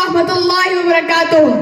रहमतुल्लाहि व बरकातुहू।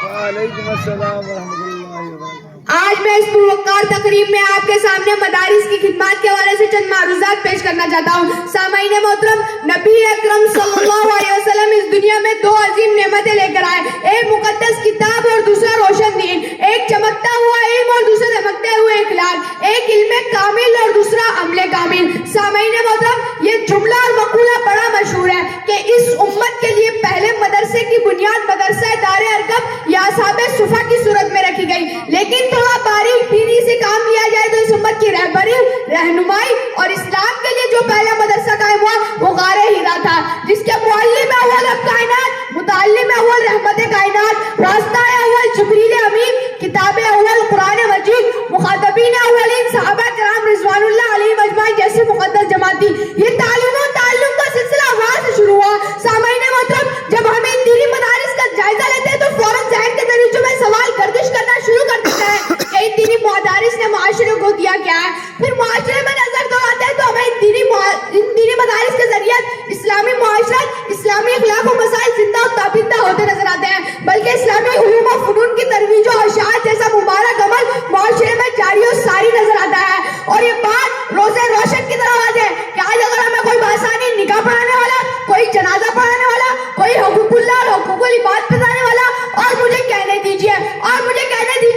वालेकुम अस्सलाम व रहमतुल्लाहि व बरकातुहू। आज मैं इस पुरवकार तकरीब में आपके सामने मदारिस की खिदमत के हवाले से चंद मारूजात पेश करना चाहता हूँ। सामाईन मोहतरम, नबी अकरम सल्लल्लाहु अलैहि वसल्लम इस दुनिया में दो अजीम नेमतें लेकर आए, एक मुकद्दस किताब और दूसरा रोशन दीन, एक चमकता हुआ इल्म और दूसरा चमकते हुए इखलाक, एक इल्म कामिल और दूसरा अमले कामिल। सामाईन मोहतरम, ये जुमला और मकूला बड़ा मशहूर है कि इस उम्मत के लिए पहले मदरसे की बुनियाद मदरसा दारे अरकम या असहाबे सुफा की सूरत में रखी गई, लेकिन थोड़ा बारीक दीनी से काम लिया जाए तो इस उम्मत की रहबरी, रहनुमाई और इस्लाम के लिए जो पहला मदरसा कायम हुआ वो गारे हीरा था, जिसके मुअल्लिम अव्वल कायनात, मुतअल्लिम अव्वल रहमत कायनात, रास्ता अव्वल जिब्रील अमीन, किताब अव्वल कुरान मजीद, मुखातबीन अव्वलीन सहाबा किराम रिज़वानुल्लाह अलैहिम अजमाइन जैसी मुक़द्दस जमात थी। ये तालीम और ताल्लुम का सिलसिला वहाँ से शुरू हुआ। सामाईन मोहतरम, जब हम इन दीनी मदारिस का जायजा लेते हैं तो फौरन ज़हन के दरीचों में सवाल गर्दिश करना शुरू कर देता है कि इन दीनी मदारिस ने माशरे को दिया क्या है। फिर माशरे में नजर दौड़ाते हैं तो हमें इन दीनी मदारिस के जरिए इस्लामी मुआशरत, इस्लामी अखलाक और मसाइल जिंदा और ताबिंदा होते नजर आते हैं, बल्कि इस्लामी उलूम और फनून की तरवीज और अशात जैसा मुबारक अमल माशरे में जारी और सारी नजर आता है। और ये बात रोज़े रोशन की तरह आज है कि आज अगर हमें कोई बासानी निकाह पढ़ाने वाला, कोई जनाजा पढ़ाने वाला, कोई हुकूकुल्लाह और हुकूकुल इबाद बताने वाला, और मुझे कहने दीजिए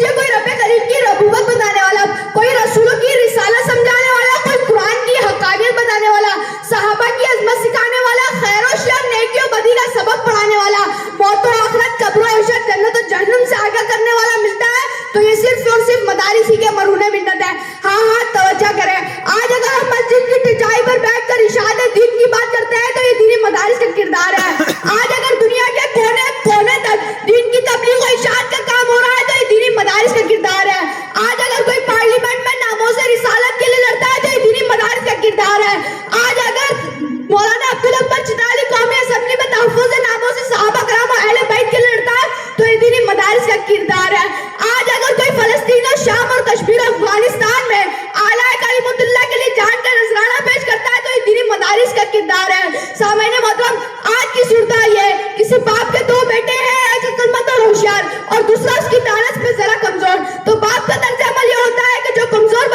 कोई रब्बे करीम की रबूबत बताने वाला, कोई रसूलों की रिसालत समझाने वाला, कोई कुरान की हकानियत बताने वाला, सहाबा की अजमत सिखाने वाला, खैर और शर, नेकी और बदी का सबक पढ़ाने वाला, मौत और आखिरत, कब्र और हशर, जन्नत और जहन्नम से आगाह करने वाला मिलता है तो ये सिर्फ और सिर्फ मदारिस ही के मरहूने मिन्नत है। हाँ, तवज्जो करें, आज अगर हम मस्जिद की टिचाई पर बैठकर इशारे दीन की बात करते हैं तो ये दीनी मदारिस का किरदार है। आज अगर दुनिया के कोने कोने तक दीन की तबलीग और इशाअत का काम हो रहा है तो ये दीनी मदारिस का किरदार है। आज अगर कोई पार्लियामेंट में नामों से रिसालत के लिए लड़ता है तो ये दीनी मदारिस का किरदार है। आज अगर मौलाना अब्दुल अकबर चित्राली कौमी असेंबली में तहफ़्फ़ुज़ नामों से सहाबा कराम और अहले बैत के लिए लड़ता है तो ये दीनी मदारिस का किरदार है। आज अगर कोई फ़लस्तीन और शाम और कश्मीर और अफगानिस्तान में आला कलीमुल्लाह के लिए जान का नजराना पेश करता है तो ये दीनी मदारिस का किरदार है। सामाईन मोहतरम, आज की सूरत ये है, किसी बाप के दो बेटे हैं, एक अक्लमंद और होशियार और दूसरा उसकी दानत पे जरा कमजोर, तो बाप का तर्ज अमल ये होता है कि जो कमजोर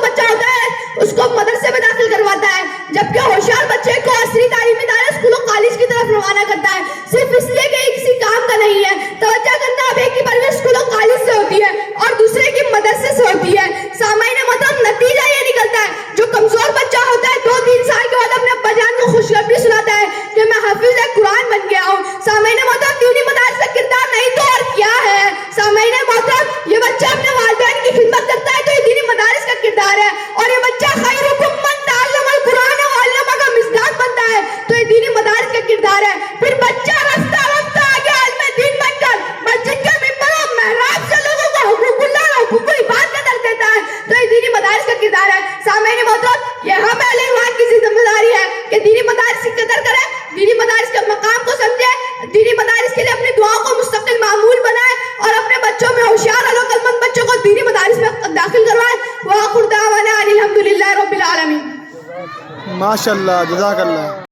बच्चा होता है उसको मदरसे में दाखिल करवाता है, जबकि होशियार बच्चे को असली तालीमी इदारे स्कूलों कॉलेज की तरफ रवाना करता है, सिर्फ इसलिए कि किसी काम का नहीं है। तवज्जो करना, अब एक की परवरिश स्कूलों कॉलेज से होती है और दूसरे की मदरसे से होती है। सामाईन मोहतरम, नतीजा ये निकलता है जो कमजोर बच्चा होता है 2-3 साल के बाद अपने अब्बा जान को खुशखबरी सुनाता है कि मैं हाफिज कुरान बन गया हूँ। सामाईन मोहतरम, दीनी मदारिस का किरदार नहीं तो और क्या है। सामाईन मोहतरम, ये बच्चा अपने वालिदैन की खिदमत करता है तो ये दीनी मदारिस का किरदार है, और ये बच्चा खैरुकुम मन तअल्लमल कुरान व अल्लमा का मिज़दाक बनता है तो ये दीनी मदारिस का किरदार है। फिर बच्चा रफ्ता रफ्ता आगे इल्म दीन बनकर मस्जिद के मिंबर और मेहराब से लोगों को हुकूकुल्लाह और हुकूकुल इबाद का दर्ज देता है तो ये दीनी मदारिस का किरदार है। सामाईन मोहतरम, ये हम अहले ईमान की जिम्मेदारी है कि दीनी मदारिस की कदर करें, दीनी मदारिस के मकाम को समझे, दीनी मदारिस के लिए अपनी दुआओं को मुस्तकिल मामूल बनाए और अपने बच्चों में होशियार और अक्लमंद बच्चों को दीनी मदारिस में दाखिल करवाएं। व आखिर दावाना अनिल हम्दुलिल्लाहि रब्बिल आलमीन। माशाअल्लाह, जज़ाकल्लाह।